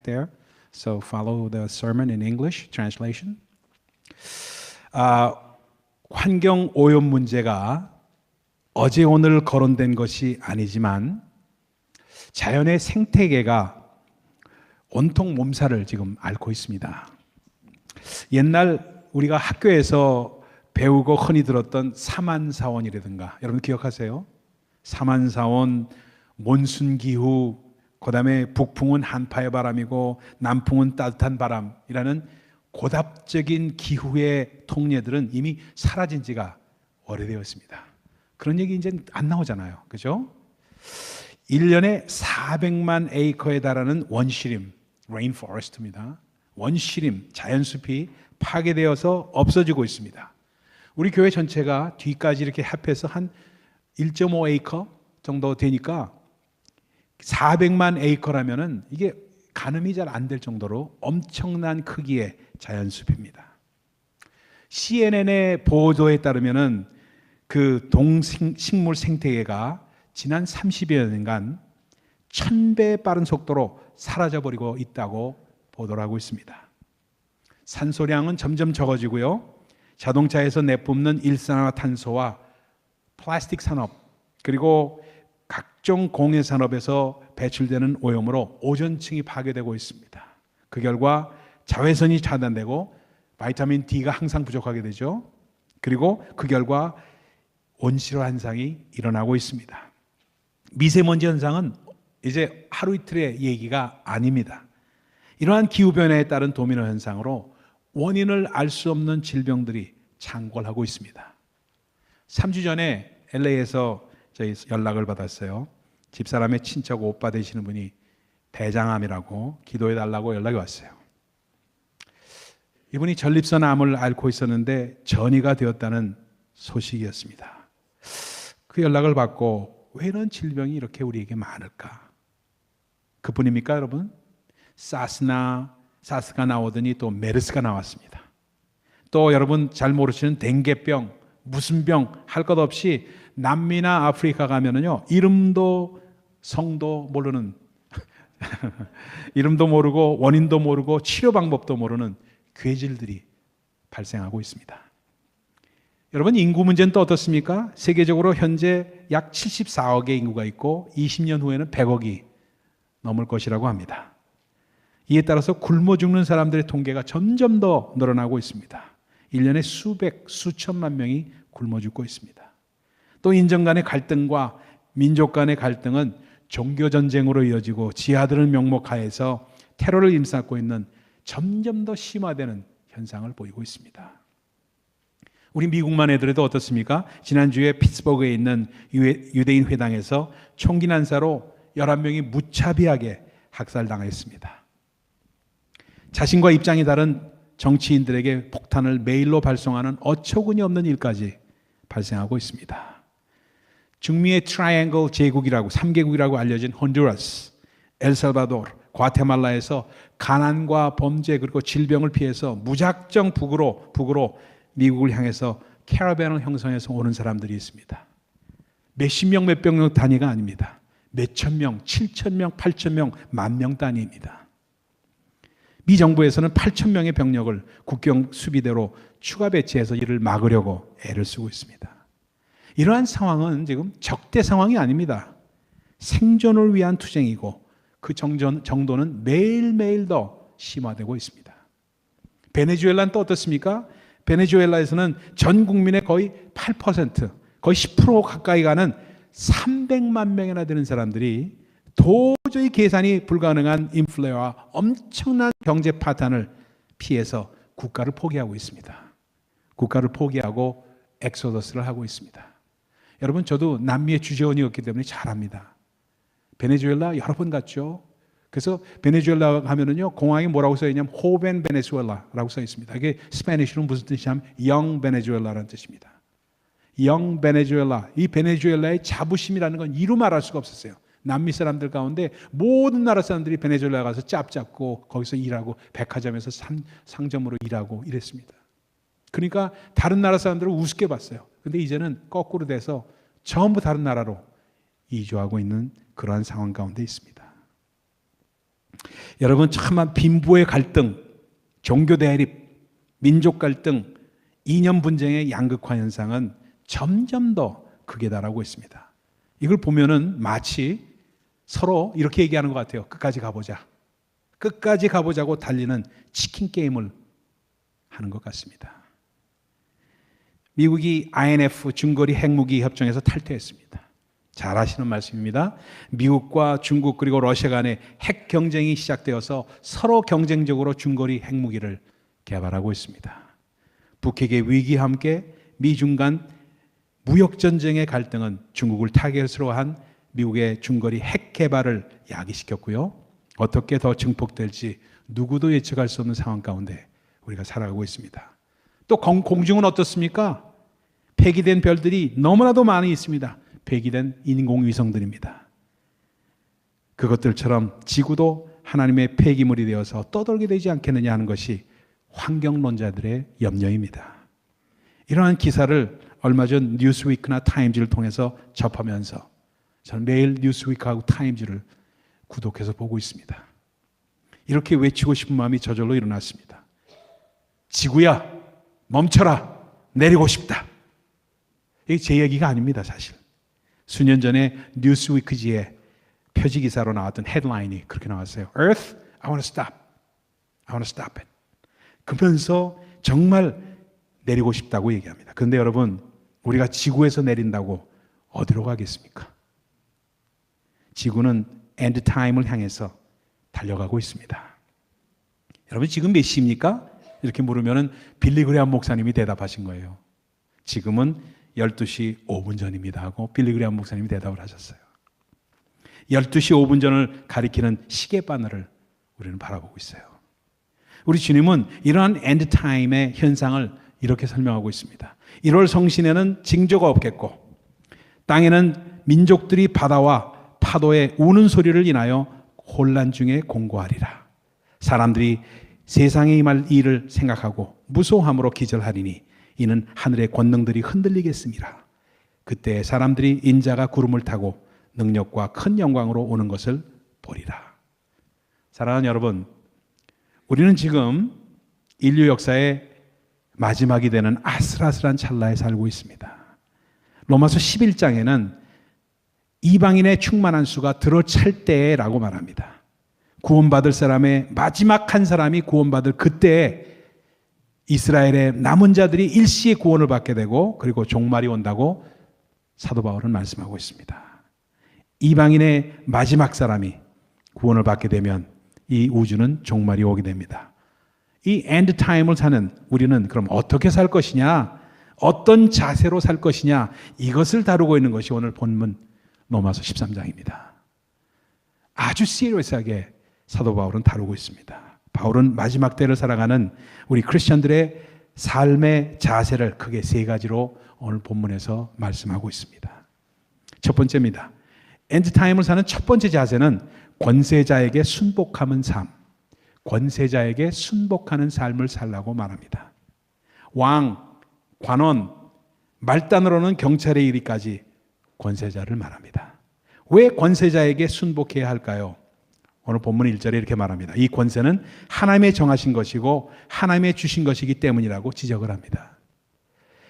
there. So follow the sermon in English translation. 환경 오염 문제가 어제 오늘 거론된 것이 아니지만 자연의 생태계가 온통 몸살을 지금 앓고 있습니다. 옛날 우리가 학교에서 배우고 흔히 들었던 사만사원이라든가 여러분 기억하세요? 사만사원, 몬순기후, 그 다음에 북풍은 한파의 바람이고 남풍은 따뜻한 바람이라는 고답적인 기후의 통례들은 이미 사라진 지가 오래되었습니다. 그런 얘기 이제 안 나오잖아요. 그죠? 1년에 400만 에이커에 달하는 원시림, 레인포레스트입니다. 원시림, 자연숲이 파괴되어서 없어지고 있습니다. 우리 교회 전체가 뒤까지 이렇게 합해서 한 1.5 에이커 정도 되니까 400만 에이커라면은 이게 가늠이 잘 안 될 정도로 엄청난 크기의 자연숲입니다. CNN의 보도에 따르면은 그 동식물 생태계가 지난 30여 년간 1000배 빠른 속도로 사라져버리고 있다고 보도를 하고 있습니다. 산소량은 점점 적어지고요. 자동차에서 내뿜는 일산화탄소와 플라스틱 산업 그리고 각종 공해 산업에서 배출되는 오염으로 오존층이 파괴되고 있습니다. 그 결과 자외선이 차단되고 바이타민 D가 항상 부족하게 되죠. 그리고 그 결과 온실화 현상이 일어나고 있습니다. 미세먼지 현상은 이제 하루 이틀의 얘기가 아닙니다. 이러한 기후변화에 따른 도미노 현상으로 원인을 알 수 없는 질병들이 창궐하고 있습니다. 3주 전에 LA에서 저희 연락을 받았어요. 집사람의 친척 오빠 되시는 분이 대장암이라고 기도해달라고 연락이 왔어요. 이분이 전립선 암을 앓고 있었는데 전이가 되었다는 소식이었습니다. 그 연락을 받고 왜 이런 질병이 이렇게 우리에게 많을까? 그뿐입니까 여러분? 사스가 나오더니 또 메르스가 나왔습니다. 또 여러분 잘 모르시는 댕게병, 무슨 병 할 것 없이 남미나 아프리카 가면은요 이름도 성도 모르는 이름도 모르고 원인도 모르고 치료 방법도 모르는 괴질들이 발생하고 있습니다. 여러분 인구 문제는 또 어떻습니까? 세계적으로 현재 약 74억의 인구가 있고 20년 후에는 100억이 넘을 것이라고 합니다. 이에 따라서 굶어 죽는 사람들의 통계가 점점 더 늘어나고 있습니다. 1년에 수천만 명이 굶어 죽고 있습니다. 또 인종 간의 갈등과 민족 간의 갈등은 종교 전쟁으로 이어지고 지하들을 명목하에서 테러를 일삼고 있는 점점 더 심화되는 현상을 보이고 있습니다. 우리 미국만 해도 어떻습니까? 지난주에 피츠버그에 있는 유대인 회당에서 총기 난사로 11명이 무차비하게 학살당했습니다. 자신과 입장이 다른 정치인들에게 폭탄을 메일로 발송하는 어처구니 없는 일까지 발생하고 있습니다. 중미의 트라이앵글 제국이라고 3개국이라고 알려진 혼두라스, 엘살바도르, 과테말라에서 가난과 범죄 그리고 질병을 피해서 무작정 북으로 미국을 향해서 캐러밴을 형성해서 오는 사람들이 있습니다. 몇십 명, 몇백 명 단위가 아닙니다. 몇천 명, 7천 명, 8천 명, 10,000명 단위입니다. 미 정부에서는 8천 명의 병력을 국경 수비대로 추가 배치해서 이를 막으려고 애를 쓰고 있습니다. 이러한 상황은 지금 적대 상황이 아닙니다. 생존을 위한 투쟁이고 그 정도는 매일매일 더 심화되고 있습니다. 베네수엘라는 또 어떻습니까? 베네수엘라에서는 전 국민의 거의 8%, 거의 10% 가까이 가는 300만 명이나 되는 사람들이 도저히 계산이 불가능한 인플레와 엄청난 경제 파탄을 피해서 국가를 포기하고 있습니다. 국가를 포기하고 엑소더스를 하고 있습니다. 여러분 저도 남미의 주재원이었기 때문에 잘 압니다. 베네수엘라 여러 번 갔죠. 그래서 베네수엘라 가면은요 공항에 뭐라고 써 있냐면 호벤 베네수엘라라고 써 있습니다. 이게 스페니쉬로 무슨 뜻이냐면 영 베네수엘라라는 뜻입니다. 영 베네수엘라, 이 베네수엘라의 자부심이라는 건 이루 말할 수가 없었어요. 남미 사람들 가운데 모든 나라 사람들이 베네수엘라 가서 짭잡고 거기서 일하고 백화점에서 상점으로 일하고 이랬습니다. 그러니까 다른 나라 사람들을 우습게 봤어요. 근데 이제는 거꾸로 돼서 전부 다른 나라로 이주하고 있는 그러한 상황 가운데 있습니다. 여러분, 참 빈부의 갈등, 종교 대립, 민족 갈등, 이념 분쟁의 양극화 현상은 점점 더 극에 달하고 있습니다. 이걸 보면은 마치 서로 이렇게 얘기하는 것 같아요. 끝까지 가보자. 끝까지 가보자고 달리는 치킨 게임을 하는 것 같습니다. 미국이 INF 중거리 핵무기 협정에서 탈퇴했습니다. 잘 아시는 말씀입니다. 미국과 중국 그리고 러시아 간의 핵 경쟁이 시작되어서 서로 경쟁적으로 중거리 핵무기를 개발하고 있습니다. 북핵의 위기와 함께 미중 간 무역전쟁의 갈등은 중국을 타겟으로 한 미국의 중거리 핵 개발을 야기시켰고요. 어떻게 더 증폭될지 누구도 예측할 수 없는 상황 가운데 우리가 살아가고 있습니다. 또 공중은 어떻습니까? 폐기된 별들이 너무나도 많이 있습니다. 폐기된 인공위성들입니다. 그것들처럼 지구도 하나님의 폐기물이 되어서 떠돌게 되지 않겠느냐 하는 것이 환경론자들의 염려입니다. 이러한 기사를 얼마 전 뉴스위크나 타임즈를 통해서 접하면서 저는 매일 뉴스위크하고 타임즈를 구독해서 보고 있습니다. 이렇게 외치고 싶은 마음이 저절로 일어났습니다. 지구야, 멈춰라. 내리고 싶다. 이게 제 얘기가 아닙니다, 사실. 수년 전에 뉴스위크지에 표지 기사로 나왔던 헤드라인이 그렇게 나왔어요. Earth, I want to stop. I want to stop it. 그러면서 정말 내리고 싶다고 얘기합니다. 그런데 여러분, 우리가 지구에서 내린다고 어디로 가겠습니까? 지구는 엔드 타임을 향해서 달려가고 있습니다. 여러분, 지금 몇 시입니까? 이렇게 물으면 빌리 그레이엄 목사님이 대답하신 거예요. 지금은 12시 5분 전입니다 하고 빌리 그레이엄 목사님이 대답을 하셨어요. 12시 5분 전을 가리키는 시계바늘을 우리는 바라보고 있어요. 우리 주님은 이러한 엔드타임의 현상을 이렇게 설명하고 있습니다. 1월 성신에는 징조가 없겠고 땅에는 민족들이 바다와 파도의 우는 소리를 인하여 혼란 중에 공고하리라. 사람들이 세상에 임할 일을 생각하고 무소함으로 기절하리니 이는 하늘의 권능들이 흔들리겠습니다. 그때 사람들이 인자가 구름을 타고 능력과 큰 영광으로 오는 것을 보리라. 사랑하는 여러분, 우리는 지금 인류 역사의 마지막이 되는 아슬아슬한 찰나에 살고 있습니다. 로마서 11장에는 이방인의 충만한 수가 들어찰 때라고 말합니다. 구원받을 사람의 마지막 한 사람이 구원받을 그때에 이스라엘의 남은 자들이 일시에 구원을 받게 되고 그리고 종말이 온다고 사도 바울은 말씀하고 있습니다. 이방인의 마지막 사람이 구원을 받게 되면 이 우주는 종말이 오게 됩니다. 이 엔드 타임을 사는 우리는 그럼 어떻게 살 것이냐, 어떤 자세로 살 것이냐, 이것을 다루고 있는 것이 오늘 본문 로마서 13장입니다. 아주 시리어스하게 사도 바울은 다루고 있습니다. 바울은 마지막 때를 살아가는 우리 크리스천들의 삶의 자세를 크게 세 가지로 오늘 본문에서 말씀하고 있습니다. 첫 번째입니다. 엔드타임을 사는 첫 번째 자세는 권세자에게 순복하는 삶, 권세자에게 순복하는 삶을 살라고 말합니다. 왕, 관원, 말단으로는 경찰에 이르기까지 권세자를 말합니다. 왜 권세자에게 순복해야 할까요? 오늘 본문 1절에 이렇게 말합니다. 이 권세는 하나님의 정하신 것이고 하나님의 주신 것이기 때문이라고 지적을 합니다.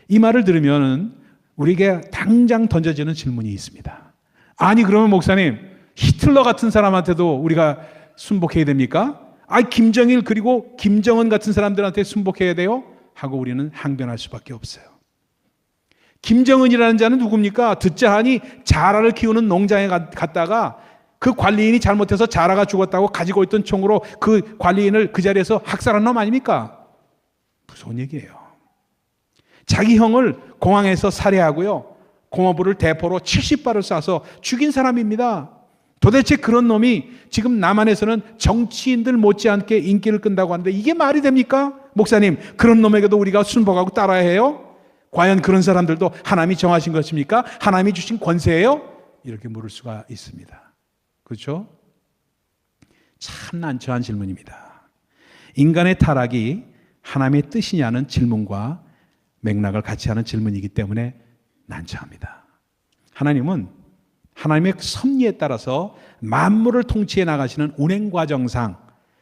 이 말을 들으면 우리에게 당장 던져지는 질문이 있습니다. 아니 그러면 목사님, 히틀러 같은 사람한테도 우리가 순복해야 됩니까? 아니 김정일 그리고 김정은 같은 사람들한테 순복해야 돼요? 하고 우리는 항변할 수밖에 없어요. 김정은이라는 자는 누굽니까? 듣자 하니 자라를 키우는 농장에 갔다가 그 관리인이 잘못해서 자라가 죽었다고 가지고 있던 총으로 그 관리인을 그 자리에서 학살한 놈 아닙니까? 무서운 얘기예요. 자기 형을 공항에서 살해하고요, 공허부를 대포로 70발을 쏴서 죽인 사람입니다. 도대체 그런 놈이 지금 남한에서는 정치인들 못지않게 인기를 끈다고 하는데 이게 말이 됩니까? 목사님, 그런 놈에게도 우리가 순복하고 따라야 해요? 과연 그런 사람들도 하나님이 정하신 것입니까? 하나님이 주신 권세예요? 이렇게 물을 수가 있습니다. 그렇죠? 참 난처한 질문입니다. 인간의 타락이 하나님의 뜻이냐는 질문과 맥락을 같이 하는 질문이기 때문에 난처합니다. 하나님은 하나님의 섭리에 따라서 만물을 통치해 나가시는 운행 과정상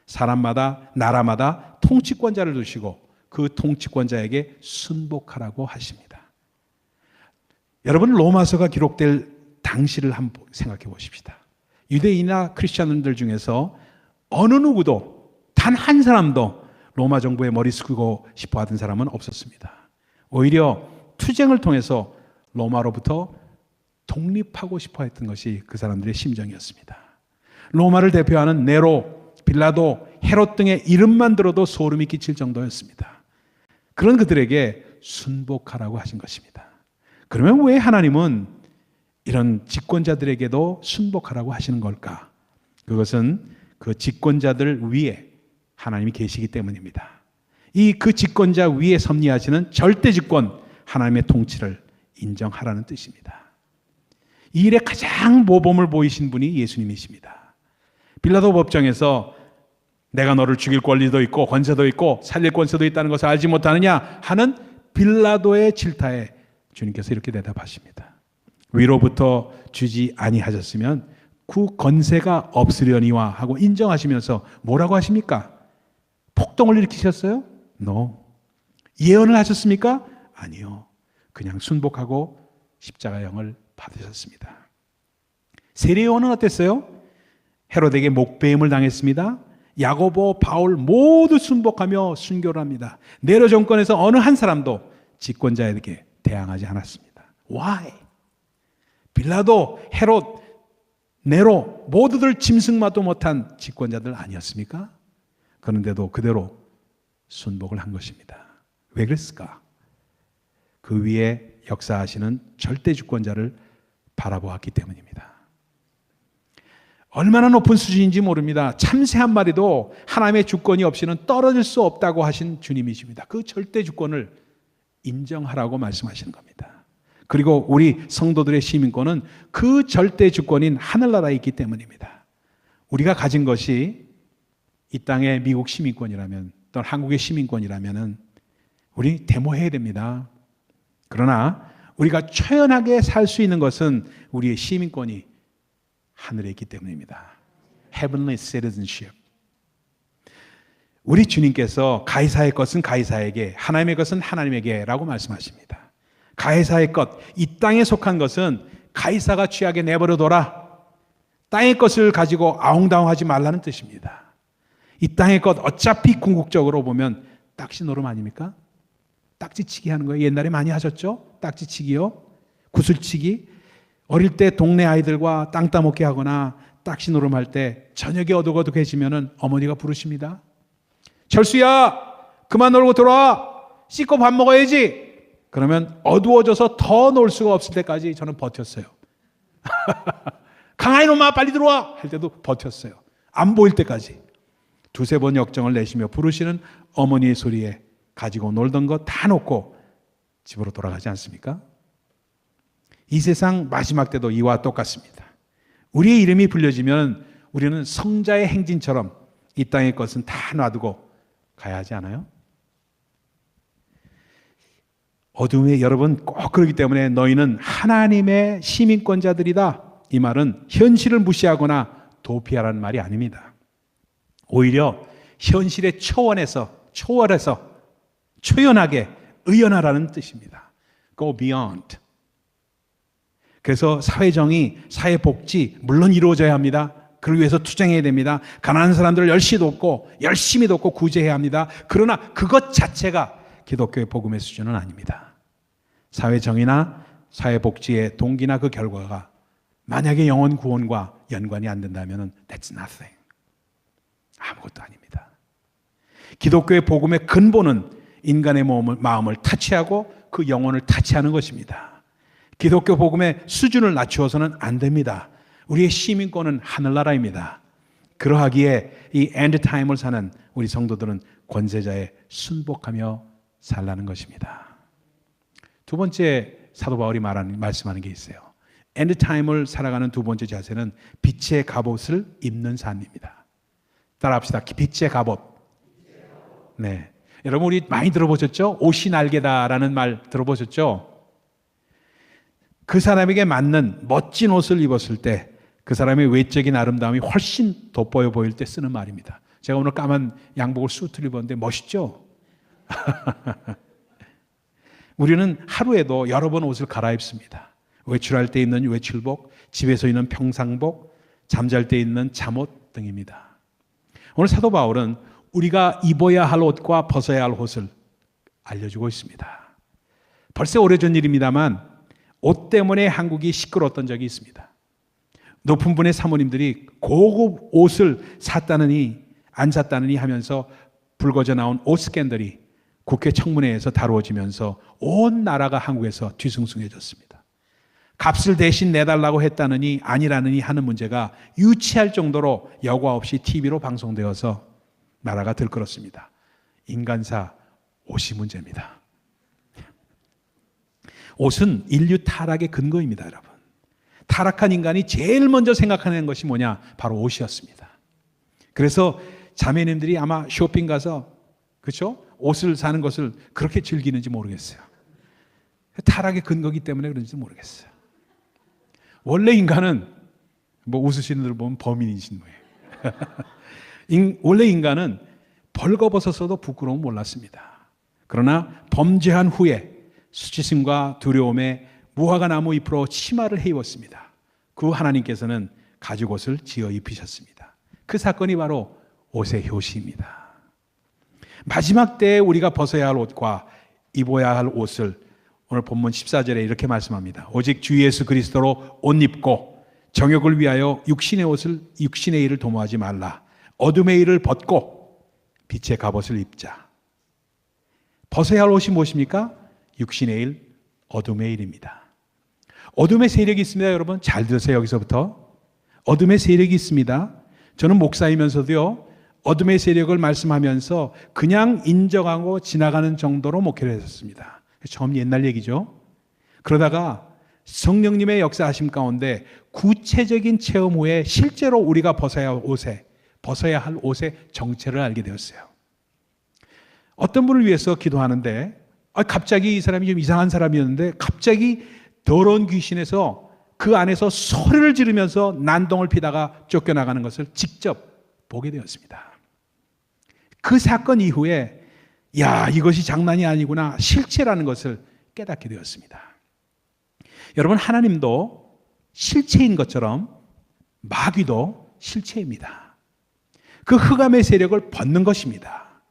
사람마다 나라마다 통치권자를 두시고 그 통치권자에게 순복하라고 하십니다. 여러분, 로마서가 기록될 당시를 한번 생각해 보십시다. 유대인이나 크리스천들 중에서 어느 누구도 단 한 사람도 로마 정부의 머리 숙이고 싶어 하던 사람은 없었습니다. 오히려 투쟁을 통해서 로마로부터 독립하고 싶어 했던 것이 그 사람들의 심정이었습니다. 로마를 대표하는 네로, 빌라도, 헤롯 등의 이름만 들어도 소름이 끼칠 정도였습니다. 그런 그들에게 순복하라고 하신 것입니다. 그러면 왜 하나님은 이런 집권자들에게도 순복하라고 하시는 걸까? 그것은 그 집권자들 위에 하나님이 계시기 때문입니다. 그 집권자 위에 섭리하시는 절대 집권, 하나님의 통치를 인정하라는 뜻입니다. 이 일에 가장 모범을 보이신 분이 예수님이십니다. 빌라도 법정에서 내가 너를 죽일 권리도 있고 권세도 있고 살릴 권세도 있다는 것을 알지 못하느냐 하는 빌라도의 질타에 주님께서 이렇게 대답하십니다. 위로부터 주지 아니하셨으면 그 권세가 없으려니와 하고 인정하시면서 뭐라고 하십니까? 폭동을 일으키셨어요? No. 예언을 하셨습니까? 아니요. 그냥 순복하고 십자가형을 받으셨습니다. 세례요한은 어땠어요? 헤롯에게 목배임을 당했습니다. 야고보, 바울 모두 순복하며 순교를 합니다. 네로 정권에서 어느 한 사람도 집권자에게 대항하지 않았습니다. Why? 빌라도, 헤롯, 네로 모두들 짐승마도 못한 집권자들 아니었습니까? 그런데도 그대로 순복을 한 것입니다. 왜 그랬을까? 그 위에 역사하시는 절대 주권자를 바라보았기 때문입니다. 얼마나 높은 수준인지 모릅니다. 참새 한 마리도 하나님의 주권이 없이는 떨어질 수 없다고 하신 주님이십니다. 그 절대 주권을 인정하라고 말씀하시는 겁니다. 그리고 우리 성도들의 시민권은 그 절대 주권인 하늘나라에 있기 때문입니다. 우리가 가진 것이 이 땅의 미국 시민권이라면 또는 한국의 시민권이라면 우리 데모해야 됩니다. 그러나 우리가 초연하게 살 수 있는 것은 우리의 시민권이 하늘에 있기 때문입니다. Heavenly citizenship. 우리 주님께서 가이사의 것은 가이사에게, 하나님의 것은 하나님에게라고 말씀하십니다. 가이사의 것, 이 땅에 속한 것은 가이사가 취하게 내버려둬라. 땅의 것을 가지고 아웅다웅하지 말라는 뜻입니다. 이 땅의 것 어차피 궁극적으로 보면 딱지 노름 아닙니까? 딱지치기 하는 거예요. 옛날에 많이 하셨죠? 딱지치기요. 구슬치기. 어릴 때 동네 아이들과 땅 따먹게 하거나 딱지 노름할 때 저녁에 어둑어둑해지면 어머니가 부르십니다. 철수야, 그만 놀고 들어와. 씻고 밥 먹어야지. 그러면 어두워져서 더 놀 수가 없을 때까지 저는 버텼어요. 강아이 놈아 빨리 들어와 할 때도 버텼어요. 안 보일 때까지. 두세 번 역정을 내시며 부르시는 어머니의 소리에 가지고 놀던 거 다 놓고 집으로 돌아가지 않습니까? 이 세상 마지막 때도 이와 똑같습니다. 우리의 이름이 불려지면 우리는 성자의 행진처럼 이 땅의 것은 다 놔두고 가야 하지 않아요? 어둠의 여러분 꼭 그렇기 때문에 너희는 하나님의 시민권자들이다. 이 말은 현실을 무시하거나 도피하라는 말이 아닙니다. 오히려 현실의 초월해서 초연하게 의연하라는 뜻입니다. Go beyond. 그래서 사회정의, 사회복지 물론 이루어져야 합니다. 그를 위해서 투쟁해야 됩니다. 가난한 사람들을 열심히 돕고 구제해야 합니다. 그러나 그것 자체가 기독교의 복음의 수준은 아닙니다. 사회정의나 사회복지의 동기나 그 결과가 만약에 영혼 구원과 연관이 안 된다면 that's nothing. 아무것도 아닙니다. 기독교의 복음의 근본은 인간의 마음을 타치하고 그 영혼을 타치하는 것입니다. 기독교 복음의 수준을 낮추어서는 안 됩니다. 우리의 시민권은 하늘나라입니다. 그러하기에 이 엔드타임을 사는 우리 성도들은 권세자에 순복하며 살라는 것입니다. 두 번째 사도 바울이 말씀하는 게 있어요. 엔드타임을 살아가는 두 번째 자세는 빛의 갑옷을 입는 삶입니다. 따라합시다. 빛의 갑옷. 네, 여러분 우리 많이 들어보셨죠? 옷이 날개다라는 말 들어보셨죠? 그 사람에게 맞는 멋진 옷을 입었을 때 그 사람의 외적인 아름다움이 훨씬 돋보여 보일 때 쓰는 말입니다. 제가 오늘 까만 양복을 수트를 입었는데 멋있죠? 우리는 하루에도 여러 번 옷을 갈아입습니다. 외출할 때 입는 외출복, 집에서 입는 평상복, 잠잘 때 입는 잠옷 등입니다. 오늘 사도 바울은 우리가 입어야 할 옷과 벗어야 할 옷을 알려주고 있습니다. 벌써 오래전 일입니다만 옷 때문에 한국이 시끄러웠던 적이 있습니다. 높은 분의 사모님들이 고급 옷을 샀다느니 안 샀다느니 하면서 불거져 나온 옷 스캔들이 국회 청문회에서 다루어지면서 온 나라가 한국에서 뒤숭숭해졌습니다. 값을 대신 내달라고 했다느니 아니라느니 하는 문제가 유치할 정도로 여과 없이 TV로 방송되어서 나라가 들끓었습니다. 인간사 옷이 문제입니다. 옷은 인류 타락의 근거입니다, 여러분. 타락한 인간이 제일 먼저 생각하는 것이 뭐냐? 바로 옷이었습니다. 그래서 자매님들이 아마 쇼핑 가서 그렇죠? 옷을 사는 것을 그렇게 즐기는지 모르겠어요. 타락의 근거기 때문에 그런지 모르겠어요. 원래 인간은 뭐 웃으시는 분들 보면 범인이신 거예요. 원래 인간은 벌거벗었어도 부끄러움 몰랐습니다. 그러나 범죄한 후에 수치심과 두려움에 무화과 나무 잎으로 치마를 해입었습니다. 그 하나님께서는 가죽옷을 지어 입히셨습니다. 그 사건이 바로 옷의 효시입니다. 마지막 때에 우리가 벗어야 할 옷과 입어야 할 옷을 오늘 본문 14절에 이렇게 말씀합니다. 오직 주 예수 그리스도로 옷 입고 정욕을 위하여 육신의 일을 도모하지 말라. 어둠의 일을 벗고 빛의 갑옷을 입자. 벗어야 할 옷이 무엇입니까? 육신의 일, 어둠의 일입니다. 어둠의 세력이 있습니다, 여러분. 잘 들으세요, 여기서부터. 어둠의 세력이 있습니다. 저는 목사이면서도요, 어둠의 세력을 말씀하면서 그냥 인정하고 지나가는 정도로 목회를 했었습니다. 처음 옛날 얘기죠. 그러다가 성령님의 역사하심 가운데 구체적인 체험 후에 실제로 우리가 벗어야 할 옷의 정체를 알게 되었어요. 어떤 분을 위해서 기도하는데 갑자기 이 사람이 좀 이상한 사람이었는데 갑자기 더러운 귀신에서 그 안에서 소리를 지르면서 난동을 피다가 쫓겨나가는 것을 직접 보게 되었습니다. 그 사건 이후에 이것이 장난이 아니구나, 실체라는 것을 깨닫게 되었습니다. 여러분, 하나님도 실체인 것처럼 마귀도 실체입니다. 그 흑암의 세력을 벗는 것입니다.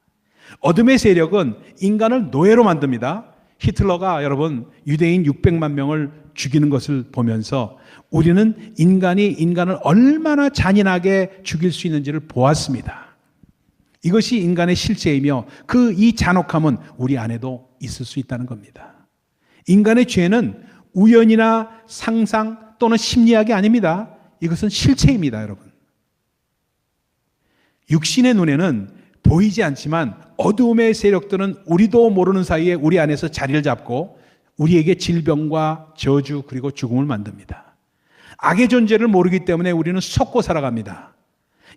어둠의 세력은 인간을 노예로 만듭니다. 히틀러가 여러분 유대인 600만 명을 죽이는 것을 보면서 우리는 인간이 인간을 얼마나 잔인하게 죽일 수 있는지를 보았습니다. 이것이 인간의 실체이며 이 잔혹함은 우리 안에도 있을 수 있다는 겁니다. 인간의 죄는 우연이나 상상 또는 심리학이 아닙니다. 이것은 실체입니다, 여러분. 육신의 눈에는 보이지 않지만 어두움의 세력들은 우리도 모르는 사이에 우리 안에서 자리를 잡고 우리에게 질병과 저주 그리고 죽음을 만듭니다. 악의 존재를 모르기 때문에 우리는 속고 살아갑니다.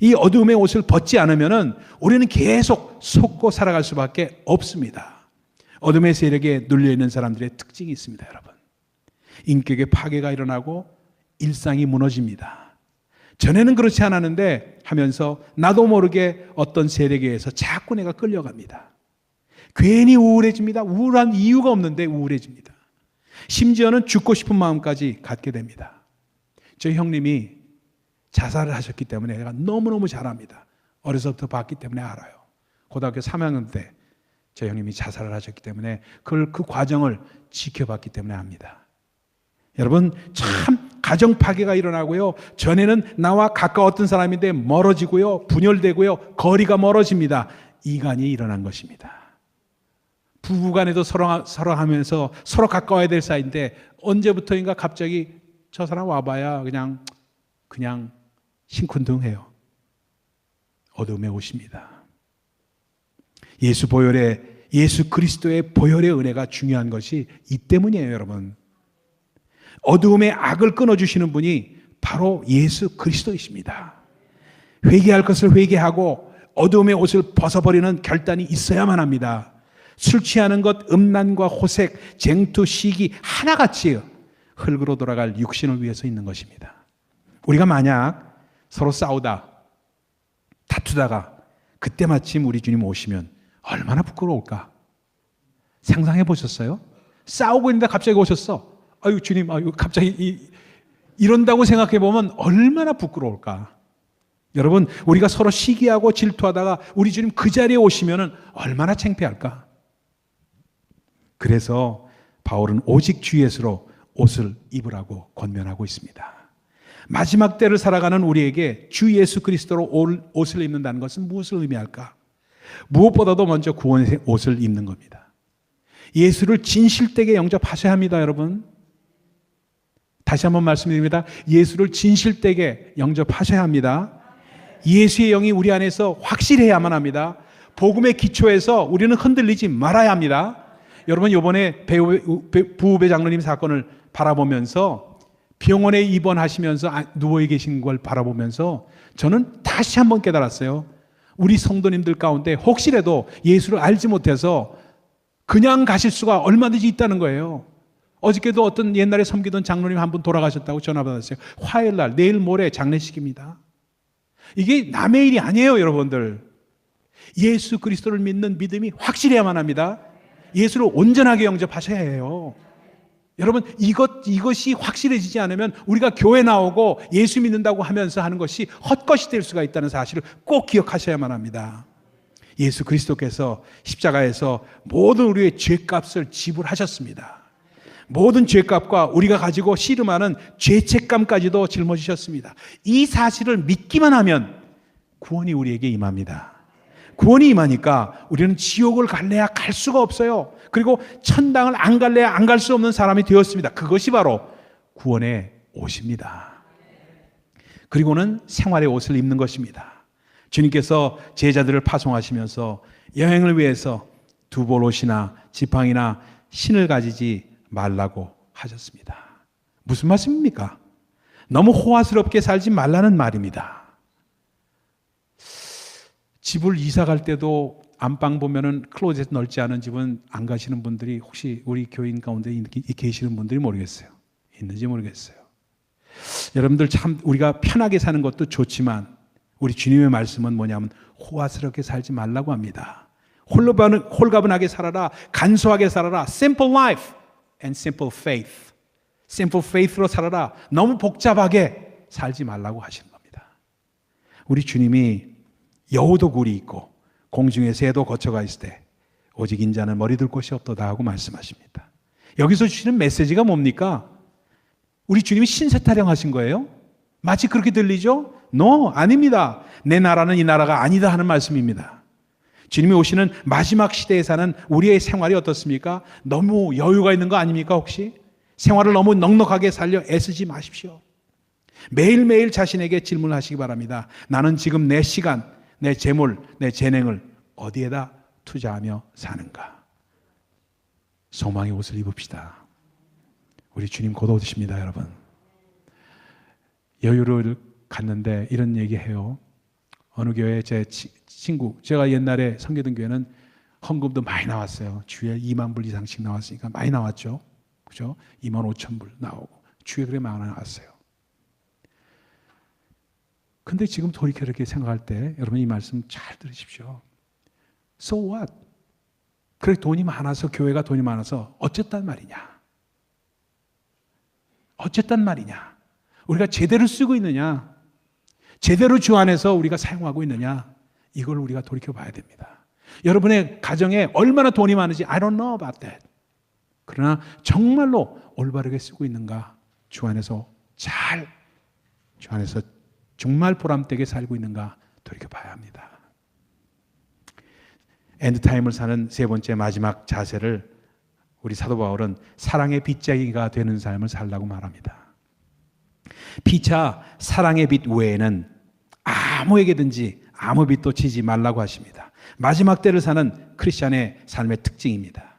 이 어두움의 옷을 벗지 않으면 우리는 계속 속고 살아갈 수밖에 없습니다. 어둠의 세력에 눌려있는 사람들의 특징이 있습니다, 여러분. 인격의 파괴가 일어나고 일상이 무너집니다. 전에는 그렇지 않았는데 하면서 나도 모르게 어떤 세력에 의해서 자꾸 내가 끌려갑니다. 괜히 우울해집니다. 우울한 이유가 없는데 우울해집니다. 심지어는 죽고 싶은 마음까지 갖게 됩니다. 저희 형님이 자살을 하셨기 때문에 내가 너무너무 잘 압니다. 어려서부터 봤기 때문에 알아요. 고등학교 3학년 때 저희 형님이 자살을 하셨기 때문에 그 과정을 지켜봤기 때문에 압니다. 여러분, 참 가정 파괴가 일어나고요. 전에는 나와 가까웠던 사람인데 멀어지고요. 분열되고요. 거리가 멀어집니다. 이간이 일어난 것입니다. 부부간에도 서로 하면서 서로 가까워야 될 사이인데 언제부터인가 갑자기 저 사람 와봐야 그냥 심쿵둥해요. 어둠의 옷입니다. 예수 그리스도의 보혈의 은혜가 중요한 것이 이 때문이에요, 여러분. 어두움의 악을 끊어주시는 분이 바로 예수 그리스도이십니다. 회개할 것을 회개하고 어두움의 옷을 벗어버리는 결단이 있어야만 합니다. 술 취하는 것, 음란과 호색, 쟁투, 시기 하나같이 흙으로 돌아갈 육신을 위해서 있는 것입니다. 우리가 만약 서로 싸우다 다투다가 그때 마침 우리 주님 오시면 얼마나 부끄러울까? 상상해 보셨어요? 싸우고 있는데 갑자기 오셨어. 아유 주님, 아유 갑자기 이런다고 생각해 보면 얼마나 부끄러울까? 여러분, 우리가 서로 시기하고 질투하다가 우리 주님 그 자리에 오시면 얼마나 창피할까? 그래서 바울은 오직 주 예수로 옷을 입으라고 권면하고 있습니다. 마지막 때를 살아가는 우리에게 주 예수 그리스도로 옷을 입는다는 것은 무엇을 의미할까? 무엇보다도 먼저 구원의 옷을 입는 겁니다. 예수를 진실되게 영접하셔야 합니다, 여러분. 다시 한번 말씀드립니다. 예수를 진실되게 영접하셔야 합니다. 예수의 영이 우리 안에서 확실해야만 합니다. 복음의 기초에서 우리는 흔들리지 말아야 합니다. 여러분, 이번에 부후배 장로님 사건을 바라보면서 병원에 입원하시면서 누워 계신 걸 바라보면서 저는 다시 한번 깨달았어요. 우리 성도님들 가운데 혹시라도 예수를 알지 못해서 그냥 가실 수가 얼마든지 있다는 거예요. 어저께도 어떤 옛날에 섬기던 장로님 한 분 돌아가셨다고 전화 받았어요. 화요일날, 내일 모레 장례식입니다. 이게 남의 일이 아니에요, 여러분들. 예수 그리스도를 믿는 믿음이 확실해야만 합니다. 예수를 온전하게 영접하셔야 해요. 여러분, 이것이 확실해지지 않으면 우리가 교회 나오고 예수 믿는다고 하면서 하는 것이 헛것이 될 수가 있다는 사실을 꼭 기억하셔야만 합니다. 예수 그리스도께서 십자가에서 모든 우리의 죄값을 지불하셨습니다. 모든 죄값과 우리가 가지고 씨름하는 죄책감까지도 짊어지셨습니다. 이 사실을 믿기만 하면 구원이 우리에게 임합니다. 구원이 임하니까 우리는 지옥을 갈래야 갈 수가 없어요. 그리고 천당을 안 갈래야 안 갈 수 없는 사람이 되었습니다. 그것이 바로 구원의 옷입니다. 그리고는 생활의 옷을 입는 것입니다. 주님께서 제자들을 파송하시면서 여행을 위해서 두볼옷이나 지팡이나 신을 가지지 말라고 하셨습니다. 무슨 말씀입니까? 너무 호화스럽게 살지 말라는 말입니다. 집을 이사 갈 때도 안방 보면은 클로젯 넓지 않은 집은 안 가시는 분들이 혹시 우리 교인 가운데 계시는 분들이 모르겠어요. 있는지 모르겠어요. 여러분들 참 우리가 편하게 사는 것도 좋지만 우리 주님의 말씀은 뭐냐면 호화스럽게 살지 말라고 합니다. 홀가분하게 살아라. 간소하게 살아라. Simple life and simple faith. Simple faith로 살아라. 너무 복잡하게 살지 말라고 하시는 겁니다. 우리 주님이 여우도 굴이 있고 공중에 새도 거쳐가 있을 때 오직 인자는 머리 둘 곳이 없도다 하고 말씀하십니다. 여기서 주시는 메시지가 뭡니까? 우리 주님이 신세타령 하신 거예요? 마치 그렇게 들리죠? No, 아닙니다. 내 나라는 이 나라가 아니다 하는 말씀입니다. 주님이 오시는 마지막 시대에 사는 우리의 생활이 어떻습니까? 너무 여유가 있는 거 아닙니까 혹시? 생활을 너무 넉넉하게 살려 애쓰지 마십시오. 매일매일 자신에게 질문하시기 바랍니다. 나는 지금 내 시간, 내 재물, 내 재능을 어디에다 투자하며 사는가? 소망의 옷을 입읍시다. 우리 주님 곧 오십니다, 여러분. 여유를 갔는데 이런 얘기해요. 어느 교회 제 친구, 제가 옛날에 섬기던 교회는 헌금도 많이 나왔어요. 주에 2만 불 이상씩 나왔으니까 많이 나왔죠. 그죠? 2만 5천 불 나오고 주에 그래 많이 나왔어요. 근데 지금 돌이켜 이렇게 생각할 때 여러분 이 말씀 잘 들으십시오. So what? 그래 돈이 많아서 교회가 돈이 많아서 어쨌단 말이냐? 어쨌단 말이냐? 우리가 제대로 쓰고 있느냐? 제대로 주 안에서 우리가 사용하고 있느냐? 이걸 우리가 돌이켜 봐야 됩니다. 여러분의 가정에 얼마나 돈이 많은지 I don't know about that. 그러나 정말로 올바르게 쓰고 있는가? 주 안에서 주 안에서 정말 보람되게 살고 있는가 돌이켜 봐야 합니다. 엔드타임을 사는 세 번째 마지막 자세를 우리 사도 바울은 사랑의 빗자기가 되는 삶을 살라고 말합니다. 피차 사랑의 빛 외에는 아무에게든지 아무 빛도 치지 말라고 하십니다. 마지막 때를 사는 크리스찬의 삶의 특징입니다.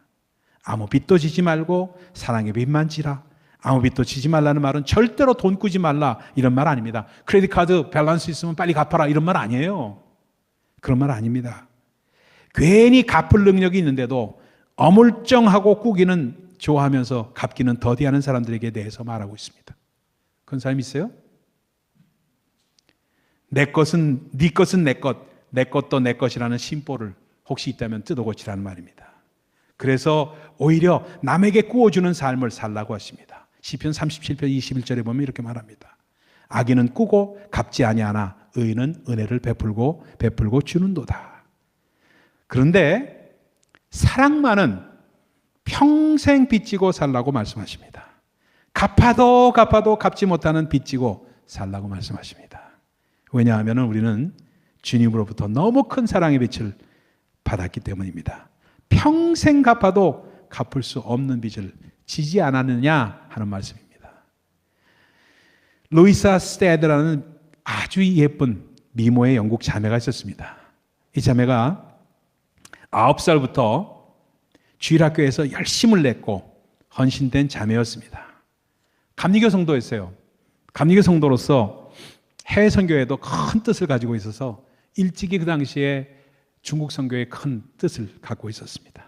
아무 빛도 지지 말고 사랑의 빛만 지라. 아무 빛도 지지 말라는 말은 절대로 돈 꾸지 말라 이런 말 아닙니다. 크레딧 카드 밸런스 있으면 빨리 갚아라 이런 말 아니에요. 그런 말 아닙니다. 괜히 갚을 능력이 있는데도 어물쩡하고 꾸기는 좋아하면서 갚기는 더디하는 사람들에게 대해서 말하고 있습니다. 그런 사람 있어요? 내 것은 네 것은 내 것, 내 것도 내 것이라는 심보를 혹시 있다면 뜯어고치라는 말입니다. 그래서 오히려 남에게 꾸어주는 삶을 살라고 하십니다. 시편 37편 21절에 보면 이렇게 말합니다. 악인은 꾸고 갚지 아니하나 의인은 은혜를 베풀고 주는도다. 그런데 사랑만은 평생 빚지고 살라고 말씀하십니다. 갚아도 갚지 못하는 빚지고 살라고 말씀하십니다. 왜냐하면 우리는 주님으로부터 너무 큰 사랑의 빛을 받았기 때문입니다. 평생 갚아도 갚을 수 없는 빚을 지지 않았느냐 하는 말씀입니다. 루이사 스테드라는 아주 예쁜 미모의 영국 자매가 있었습니다. 이 자매가 9살부터 주일학교에서 열심을 냈고 헌신된 자매였습니다. 감리교 성도였어요. 감리교 성도로서 해외 선교에도 큰 뜻을 가지고 있어서 일찍이 그 당시에 중국 선교에 큰 뜻을 갖고 있었습니다.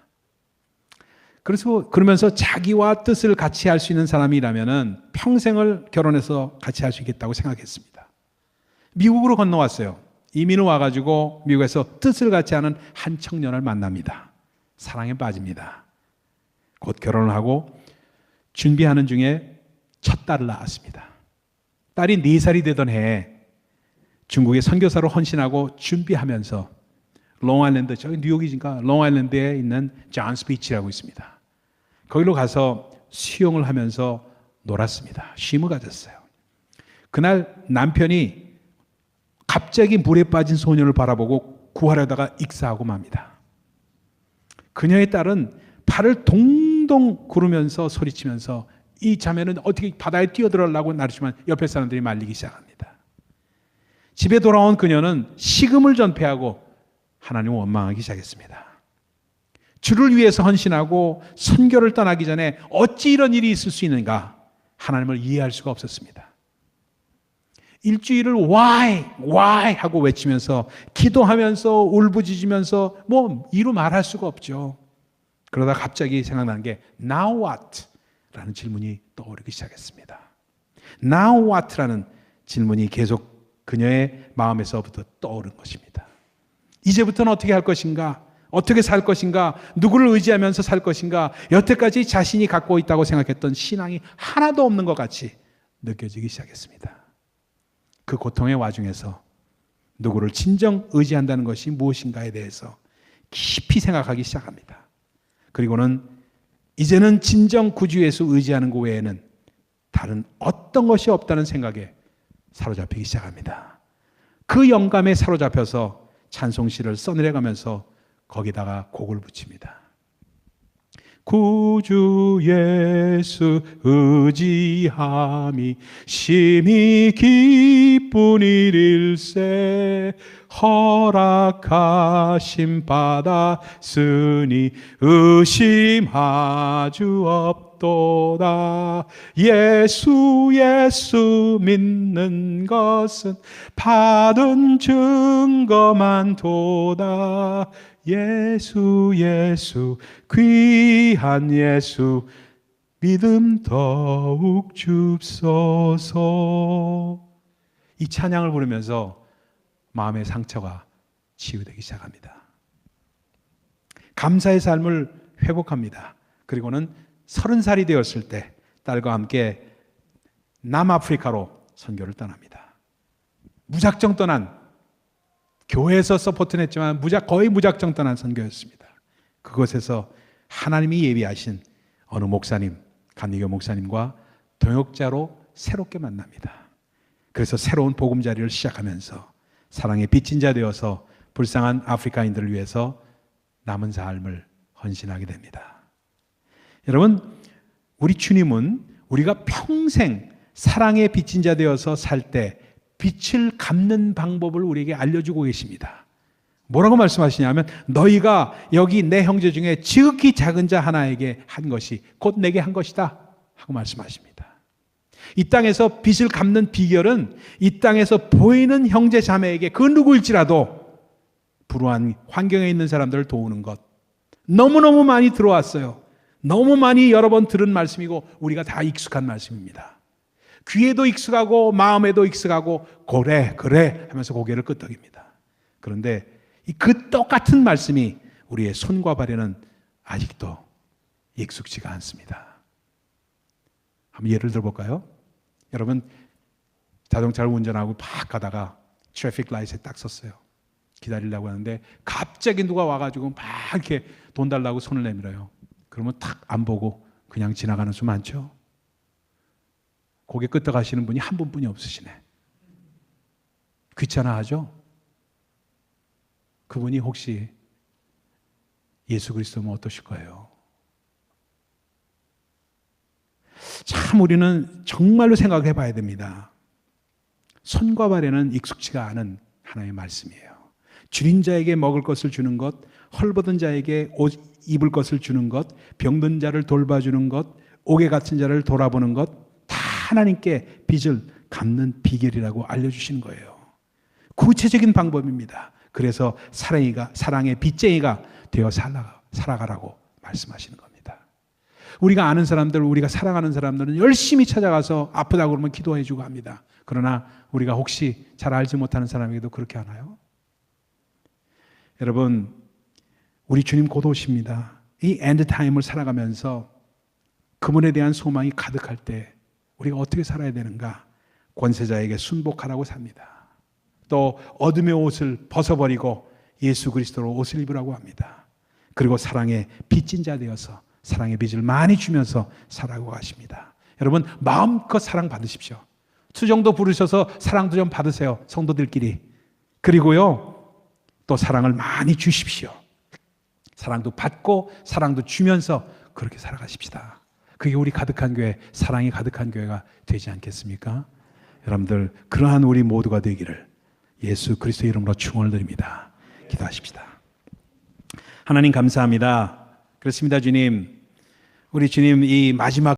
그러면서 자기와 뜻을 같이 할 수 있는 사람이라면 평생을 결혼해서 같이 할 수 있겠다고 생각했습니다. 미국으로 건너왔어요. 이민을 와가지고 미국에서 뜻을 같이 하는 한 청년을 만납니다. 사랑에 빠집니다. 곧 결혼을 하고 준비하는 중에 첫 딸을 낳았습니다. 딸이 4살이 되던 해에 중국의 선교사로 헌신하고 준비하면서 롱아일랜드, 저기 뉴욕이니까 롱아일랜드에 있는 존스 비치라고 있습니다. 거기로 가서 수영을 하면서 놀았습니다. 쉼을 가졌어요. 그날 남편이 갑자기 물에 빠진 소년을 바라보고 구하려다가 익사하고 맙니다. 그녀의 딸은 발을 동동 구르면서 소리치면서 이 자매는 어떻게 바다에 뛰어들어가려고 나르지만 옆에 사람들이 말리기 시작합니다. 집에 돌아온 그녀는 식음을 전폐하고 하나님을 원망하기 시작했습니다. 주를 위해서 헌신하고 선교를 떠나기 전에 어찌 이런 일이 있을 수 있는가 하나님을 이해할 수가 없었습니다. 일주일을 why 하고 외치면서 기도하면서 울부짖으면서 이루 말할 수가 없죠. 그러다 갑자기 생각나는 게 now what? 라는 질문이 떠오르기 시작했습니다. Now what? 라는 질문이 계속 그녀의 마음에서부터 떠오른 것입니다. 이제부터는 어떻게 할 것인가? 어떻게 살 것인가? 누구를 의지하면서 살 것인가? 여태까지 자신이 갖고 있다고 생각했던 신앙이 하나도 없는 것 같이 느껴지기 시작했습니다. 그 고통의 와중에서 누구를 진정 의지한다는 것이 무엇인가에 대해서 깊이 생각하기 시작합니다. 그리고는 이제는 진정 구주 예수 의지하는 것 외에는 다른 어떤 것이 없다는 생각에 사로잡히기 시작합니다. 그 영감에 사로잡혀서 찬송시를 써내려가면서 거기다가 곡을 붙입니다. 구주 예수 의지함이 심히 기쁜 일일세 허락하심 받았으니 의심하주 없도다. 예수 믿는 것은 받은 증거만 도다. 예수 귀한 예수 믿음 더욱 줍소서. 이 찬양을 부르면서 마음의 상처가 치유되기 시작합니다. 감사의 삶을 회복합니다. 그리고는 30살이 되었을 때 딸과 함께 남아프리카로 선교를 떠납니다. 무작정 떠난, 교회에서 서포트는 했지만 거의 무작정 떠난 선교였습니다. 그곳에서 하나님이 예비하신 어느 목사님, 감리교 목사님과 동역자로 새롭게 만납니다. 그래서 새로운 보금자리를 시작하면서 사랑의 빚진 자 되어서 불쌍한 아프리카인들을 위해서 남은 삶을 헌신하게 됩니다. 여러분, 우리 주님은 우리가 평생 사랑의 빚진 자 되어서 살 때 빛을 갚는 방법을 우리에게 알려주고 계십니다. 뭐라고 말씀하시냐면 너희가 여기 내 형제 중에 지극히 작은 자 하나에게 한 것이 곧 내게 한 것이다 하고 말씀하십니다. 이 땅에서 빚을 갚는 비결은 이 땅에서 보이는 형제 자매에게 그 누구일지라도 불우한 환경에 있는 사람들을 도우는 것. 너무너무 많이 들어왔어요. 너무 많이 여러 번 들은 말씀이고 우리가 다 익숙한 말씀입니다. 귀에도 익숙하고 마음에도 익숙하고 그래 하면서 고개를 끄덕입니다. 그런데 그 똑같은 말씀이 우리의 손과 발에는 아직도 익숙지가 않습니다. 한번 예를 들어볼까요? 여러분 자동차를 운전하고 팍 가다가 트래픽 라이트에 딱 섰어요. 기다리려고 하는데 갑자기 누가 와가지고 막 이렇게 돈 달라고 손을 내밀어요. 그러면 탁 안 보고 그냥 지나가는 수 많죠? 고개 끄덕하시는 분이 한 분뿐이 없으시네. 귀찮아하죠? 그분이 혹시 예수 그리스도면 어떠실 거예요? 참 우리는 정말로 생각해 봐야 됩니다. 손과 발에는 익숙지가 않은 하나님의 말씀이에요. 줄인 자에게 먹을 것을 주는 것, 헐벗은 자에게 옷 입을 것을 주는 것, 병든 자를 돌봐주는 것, 옥에 갇힌 자를 돌아보는 것, 다 하나님께 빚을 갚는 비결이라고 알려주시는 거예요. 구체적인 방법입니다. 그래서 사랑의 빚쟁이가 되어 살아가라고 말씀하시는 겁니다. 우리가 아는 사람들, 우리가 사랑하는 사람들은 열심히 찾아가서 아프다고 그러면 기도해주고 합니다. 그러나 우리가 혹시 잘 알지 못하는 사람에게도 그렇게 하나요? 여러분, 우리 주님 곧 오십니다. 이 엔드타임을 살아가면서 그분에 대한 소망이 가득할 때 우리가 어떻게 살아야 되는가? 권세자에게 순복하라고 삽니다. 또 어둠의 옷을 벗어버리고 예수 그리스도로 옷을 입으라고 합니다. 그리고 사랑의 빚진 자 되어서 사랑의 빚을 많이 주면서 살아가고 가십니다. 여러분 마음껏 사랑 받으십시오. 투정도 부르셔서 사랑도 좀 받으세요. 성도들끼리. 그리고요 또 사랑을 많이 주십시오. 사랑도 받고 사랑도 주면서 그렇게 살아가십시다. 그게 우리 가득한 교회, 사랑이 가득한 교회가 되지 않겠습니까? 여러분들 그러한 우리 모두가 되기를 예수 그리스도의 이름으로 축원을 드립니다. 기도하십시다. 하나님 감사합니다. 그렇습니다, 주님. 우리 주님 이 마지막